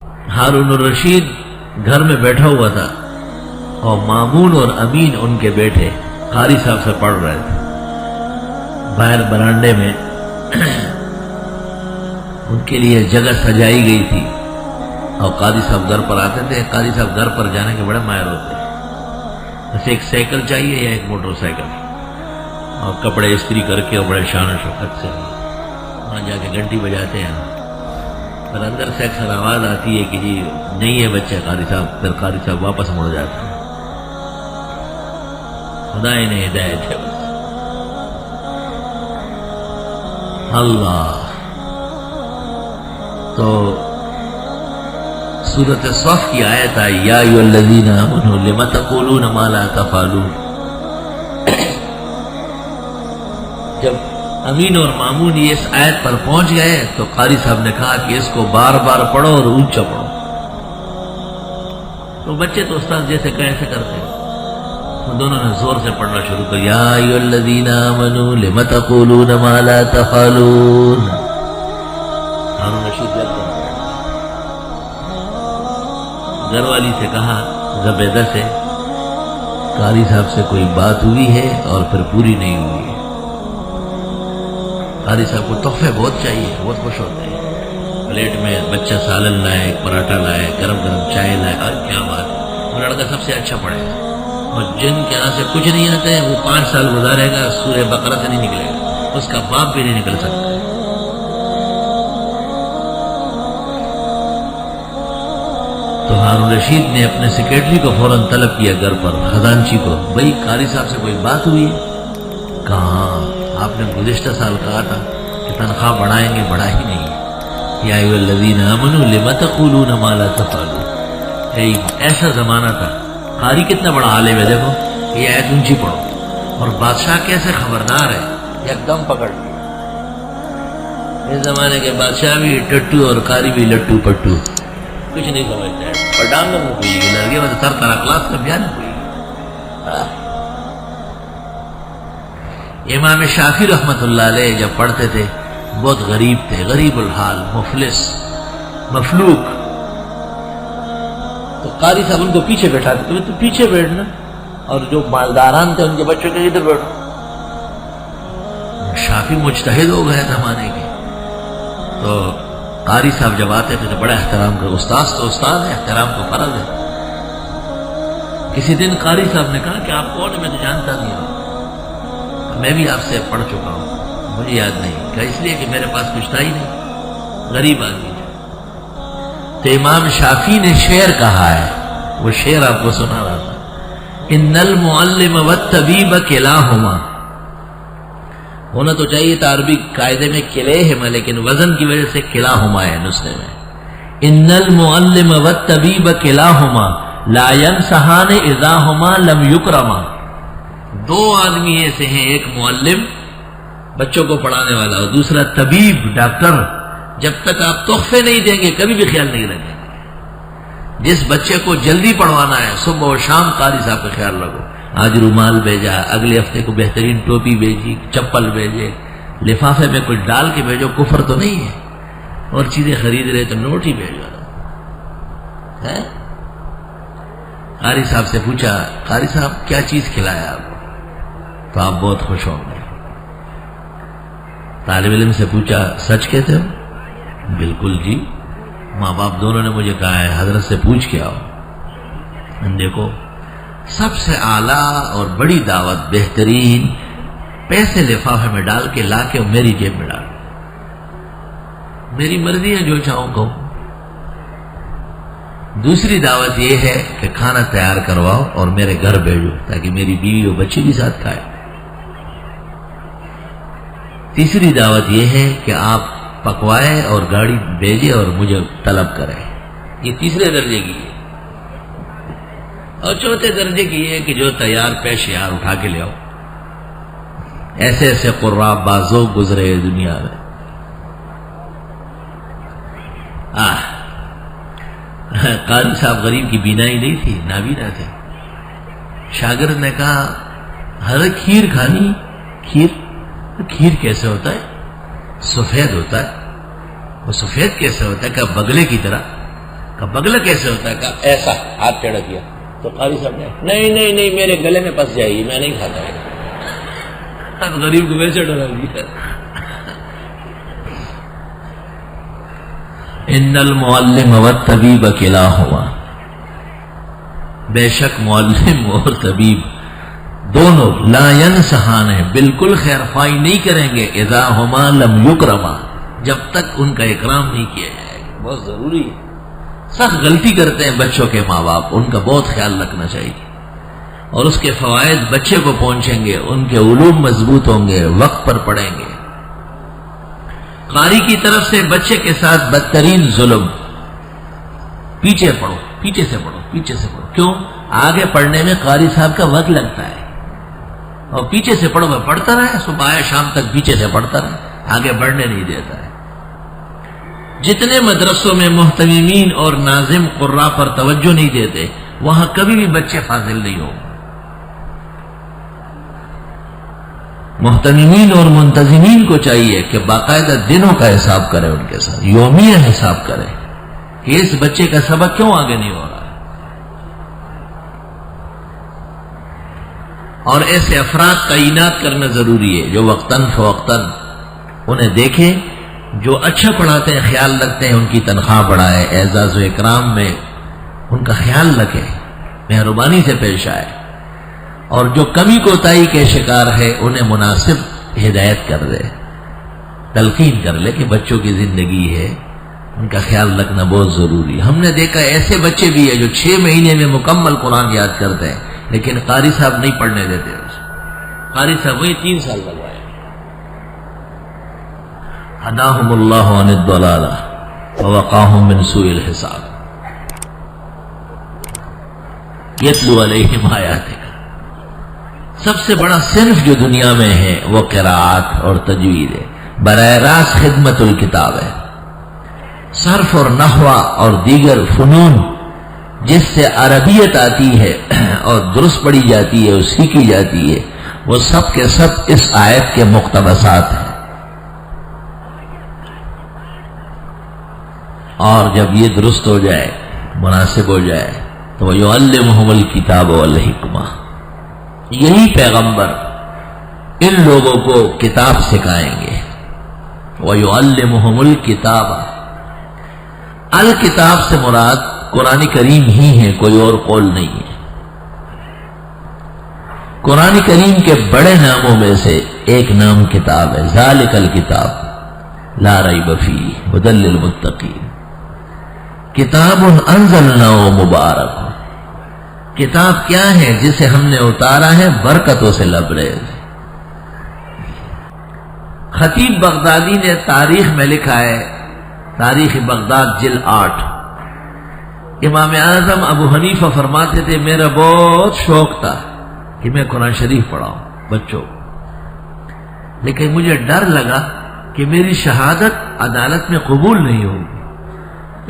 ہارون الرشید گھر میں بیٹھا ہوا تھا اور مامون اور امین ان کے بیٹے قاری صاحب سے پڑھ رہے تھے باہر برانڈے میں ان کے لیے جگہ سجائی گئی تھی اور قاری صاحب گھر پر آتے تھے. قاری صاحب گھر پر جانے کے بڑے ماہر ہوتے ہیں. بس ایک سائیکل چاہیے یا ایک موٹر سائیکل اور کپڑے استری کر کے اور بڑے شان و شوکت سے وہاں جا کے گھنٹی بجاتے ہیں. پر اندر سے اکثر آواز آتی ہے کہ جی نہیں ہے بچے قاری صاحب. پھر قاری صاحب واپس مڑ جاتے ہیں. خدا انہیں ہدایت ہے بس. اللہ. تو سورۃ صف کی آیت آئی یا ایھا الذین آمنوا لم تقولون ما لا تفعلون. جب امین اور مامون یہ اس آیت پر پہنچ گئے تو قاری صاحب نے کہا کہ اس کو بار بار پڑھو اور اونچا پڑھو. تو بچے تو استاد جیسے کہیں ایسے کرتے ہیں. تو دونوں نے زور سے پڑھنا شروع کر یا ایھا الذین آمنوا لم تقولون ما لا تفعلون. ہارون رشید گھر والی سے کہا زبیدہ سے قاری صاحب سے کوئی بات ہوئی ہے اور پھر پوری نہیں ہوئی ہے. قاری صاحب کو تحفے بہت چاہیے, بہت خوش ہوتے ہیں. پلیٹ میں بچہ سالن لائے, پراٹھا لائے, گرم گرم چائے لائے. اور کیا بات ہے, وہ لڑکا سب سے اچھا پڑھے گا. اور جن کے یہاں سے کچھ نہیں آتے وہ 5 سال گزارے گا سورہ بقرہ سے نہیں نکلے گا. اس کا باپ بھی نہیں نکل سکتا. تو ہارون رشید نے اپنے سیکرٹری کو فوراً طلب کیا گھر پر, خزانچی کو. بھائی قاری صاحب سے کوئی بات ہوئی ہے؟ کہاں, آپ نے گزشتہ سال کہا تھا کہ تنخواہ بڑھائیں گے, بڑھا ہی نہیں. یا ایھا الذین آمنوا لم تقولون ما لا تفعلون. ایسا زمانہ تھا, قاری کتنا بڑا عالم ہے, دیکھو یہ آیت اونچی پڑھو. اور بادشاہ کیسے خبردار ہے, ایک دم پکڑ لیا. اس زمانے کے بادشاہ بھی ٹٹو اور قاری بھی لٹو پٹو, کچھ نہیں سمجھتا ہے. اور ڈانگوں میں ہوئی گی لڑکے میں سر کلاس کا بیان ہوئی. امام شافعی رحمت اللہ علیہ جب پڑھتے تھے بہت غریب تھے, غریب الحال, مفلس, مفلوک. تو قاری صاحب ان کو پیچھے بیٹھاتے تھے, تو پیچھے بیٹھنا, اور جو مالداران تھے ان کے بچوں کے ادھر بیٹھو. شافعی مجتہد ہو گئے زمانے کے. تو قاری صاحب جب آتے تھے تو بڑا احترام کر, استاد تو استاد ہے, احترام کو فرض ہے. کسی دن قاری صاحب نے کہا کہ آپ کون ہیں, میں تو جانتا نہیں ہوں. میں بھی آپ سے پڑھ چکا ہوں, مجھے یاد نہیں. کہ اس لیے کہ میرے پاس کچھ تھا ہی نہیں, غریب آدمی تھا. تو امام شافعی نے شعر کہا ہے, وہ شعر آپ کو سنا رہا تھا. ان المعلم والطبیب کلاہما. ہونا تو چاہیے تھا عربی قاعدے میں کلیہما, لیکن وزن کی وجہ سے کلاہما ہے نسخے میں. ان المعلم والطبیب کلاہما لا ینصحان اذا ہما لم یکرما. 2 آدمی ایسے ہیں, ایک معلم بچوں کو پڑھانے والا اور دوسرا طبیب ڈاکٹر. جب تک آپ تحفے نہیں دیں گے کبھی بھی خیال نہیں رکھیں گے. جس بچے کو جلدی پڑھوانا ہے صبح و شام قاری صاحب کا خیال رکھو. آج رومال بھیجا, اگلے ہفتے کو بہترین ٹوپی بھیجی, چپل بھیجے, لفافے میں کچھ ڈال کے بھیجو. کفر تو نہیں ہے. اور چیزیں خرید رہے تو نوٹ ہی بھیجو. قاری صاحب سے پوچھا, قاری صاحب کیا چیز کھلایا آپ کو؟ تو آپ بہت خوش ہوں گے. طالب علم سے پوچھا, سچ کہتے ہو؟ بالکل جی, ماں باپ دونوں نے مجھے کہا ہے حضرت سے پوچھ کے آؤ. دیکھو سب سے اعلیٰ اور بڑی دعوت, بہترین پیسے لفافے میں ڈال کے لا کے میری جیب میں ڈال. میری مرضی ہے, جو چاہوں کہوں. دوسری دعوت یہ ہے کہ کھانا تیار کرواؤ اور میرے گھر بھیجو تاکہ میری بیوی اور بچے بھی ساتھ کھائے. تیسری دعوت یہ ہے کہ آپ پکوائے اور گاڑی بھیجے اور مجھے طلب کرے. یہ تیسرے درجے کی ہے. اور چوتھے درجے کی یہ ہے کہ جو تیار پیش یار اٹھا کے لے آؤ. ایسے ایسے قراء بازو گزرے دنیا میں. قاری صاحب غریب کی بینائی نہیں تھی, نابینا تھے. شاگرد نے کہا حضرت کھیر کھانی. کھیر کیسے ہوتا ہے؟ سفید ہوتا ہے. وہ سفید کیسے ہوتا ہے؟ کہ بگلے کی طرح. کہ بغلہ کیسے ہوتا ہے؟ کہا ایسا ہاتھ ٹیڑھا کیا تو قاری صاحب نے نہیں میرے گلے میں پھنس جائے گی، میں نہیں کھاتا ہے. غریب کو ویسے ڈرا دیا. ان المعلم والطبیب کلاہما، بے شک معلم اور طبیب دونوں لا ینصحان ہیں، بالکل خیر خواہی نہیں کریں گے، اذا ہما لم یکرما، جب تک ان کا اکرام نہیں کیا جائے گا. بہت ضروری ہے. سخت غلطی کرتے ہیں بچوں کے ماں باپ، ان کا بہت خیال رکھنا چاہیے، اور اس کے فوائد بچے کو پہنچیں گے، ان کے علوم مضبوط ہوں گے، وقت پر پڑھیں گے. قاری کی طرف سے بچے کے ساتھ بدترین ظلم، پیچھے سے پڑھو. کیوں؟ آگے پڑھنے میں قاری صاحب کا وقت لگتا ہے، اور پیچھے سے پڑھو، پڑھتا رہے صبح آیا شام تک پیچھے سے پڑھتا رہے، آگے بڑھنے نہیں دیتا ہے. جتنے مدرسوں میں محتممین اور ناظم قراء پر توجہ نہیں دیتے، وہاں کبھی بھی بچے فاضل نہیں ہوں. محتممین اور منتظمین کو چاہیے کہ باقاعدہ دنوں کا حساب کرے، ان کے ساتھ یومیہ حساب کرے کہ اس بچے کا سبق کیوں آگے نہیں ہو رہا ہے. اور ایسے افراد تعینات کرنا ضروری ہے جو وقتاً فوقتاً انہیں دیکھیں، جو اچھا پڑھاتے ہیں، خیال رکھتے ہیں ان کی تنخواہ بڑھائے، اعزاز و اکرام میں ان کا خیال رکھے، مہربانی سے پیش آئے، اور جو کمی کوتاہی کے شکار ہے انہیں مناسب ہدایت کر دے، تلقین کر لے کہ بچوں کی زندگی ہے، ان کا خیال رکھنا بہت ضروری ہے. ہم نے دیکھا ایسے بچے بھی ہیں جو 6 مہینے میں مکمل قرآن یاد کرتے ہیں، لیکن قاری صاحب نہیں پڑھنے دیتے. قاری صاحب وہی 3 سال لگوائے. ہداہم اللہ عن الضلالہ ووقاہم من سوء الحساب یتلو علیہم آیاتک. سب سے بڑا صنف جو دنیا میں ہے وہ قراءات اور تجوید ہے، براہ راست خدمت الکتاب ہے. صرف اور نحو اور دیگر فنون جس سے عربیت آتی ہے اور درست پڑھی جاتی ہے اور سیکھی جاتی ہے، وہ سب کے سب اس آیت کے مقتبسات ہیں. اور جب یہ درست ہو جائے، مناسب ہو جائے، تو وَيُعَلِّمُهُمُ الْكِتَابَ وَالْحِكْمَةَ، یہی پیغمبر ان لوگوں کو کتاب سکھائیں گے. وَيُعَلِّمُهُمُ الْكِتَابَ، الکتاب سے مراد قرآن کریم ہی ہے، کوئی اور قول نہیں ہے. قرآن کریم کے بڑے ناموں میں سے ایک نام کتاب ہے. ذالک الکتاب لا ریب فیہ ھدی للمتقین. کتاب انزلناہ مبارک، کتاب کیا ہے؟ جسے ہم نے اتارا ہے برکتوں سے لبریز. خطیب بغدادی نے تاریخ میں لکھا ہے، تاریخ بغداد جلد 8. امام اعظم ابو حنیفہ فرماتے تھے میرا بہت شوق تھا کہ میں قرآن شریف پڑھاؤں بچوں، لیکن مجھے ڈر لگا کہ میری شہادت عدالت میں قبول نہیں ہوگی.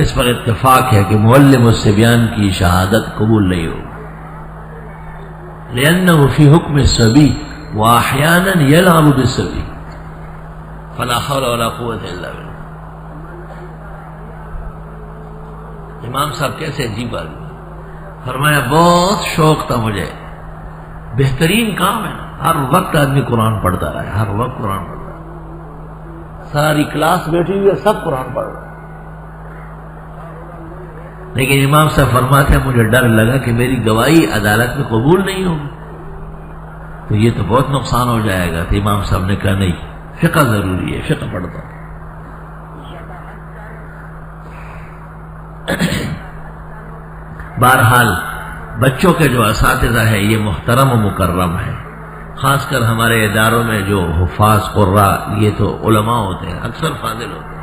اس پر اتفاق ہے کہ معلم الصبیان کی شہادت قبول نہیں ہوگی، لأنه فی حکم الصبی واحیانا یلعب بالصبی فلا حول ولا قوت الا باللہ. امام صاحب کیسے عجیب آدمی، فرمایا بہت شوق تھا مجھے، بہترین کام ہے، ہر وقت آدمی قرآن پڑھتا رہے، ہر وقت قرآن پڑھتا رہے، ساری کلاس بیٹھی ہوئی ہے سب قرآن پڑھ رہے. لیکن امام صاحب فرماتے ہیں مجھے ڈر لگا کہ میری گواہی عدالت میں قبول نہیں ہوگی، تو یہ تو بہت نقصان ہو جائے گا. تو امام صاحب نے کہا نہیں، فقہ ضروری ہے، فقہ پڑھتا. بہرحال بچوں کے جو اساتذہ ہے یہ محترم و مکرم ہے، خاص کر ہمارے اداروں میں جو حفاظ قراء، یہ تو علماء ہوتے ہیں، اکثر فاضل ہوتے ہیں،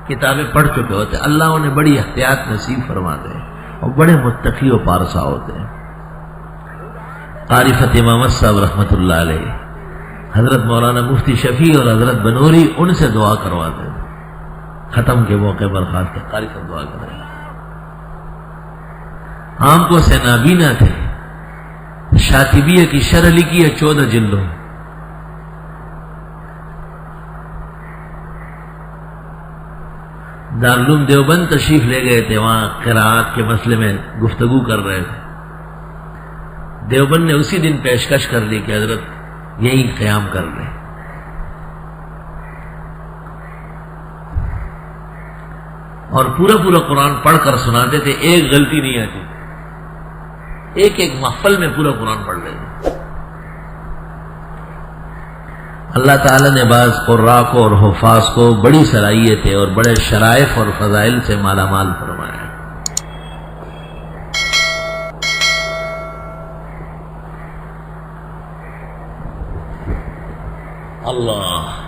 کتابیں پڑھ چکے ہوتے ہیں، اللہ انہیں بڑی احتیاط نصیب فرماتے ہیں اور بڑے متقی و پارسا ہوتے ہیں. قاری فتح امامت صاحب رحمۃ اللہ علیہ، حضرت مولانا مفتی شفیع اور حضرت بنوری ان سے دعا کرواتے ہیں، ختم کے موقع پر خاص کر قاری صاحب دعا کر رہے ہیں. عام کو سے نابینا تھے، شاطبیہ کی شرح لکھی ہے 14 جلدوں. دارالعلوم دیوبند تشریف لے گئے تھے، وہاں قراءات کے مسئلے میں گفتگو کر رہے تھے۔ دیوبند نے اسی دن پیشکش کر دی کہ حضرت یہی قیام کر لیں، اور پورا پورا قرآن پڑھ کر سناتے تھے، ایک غلطی نہیں آتی، ایک ایک محفل میں پورا قرآن پڑھ لیتے۔ اللہ تعالیٰ نے بعض قراء کو اور حفاظ کو بڑی صلاحیتیں اور بڑے شرائف اور فضائل سے مالا مال فرمایا۔ اللہ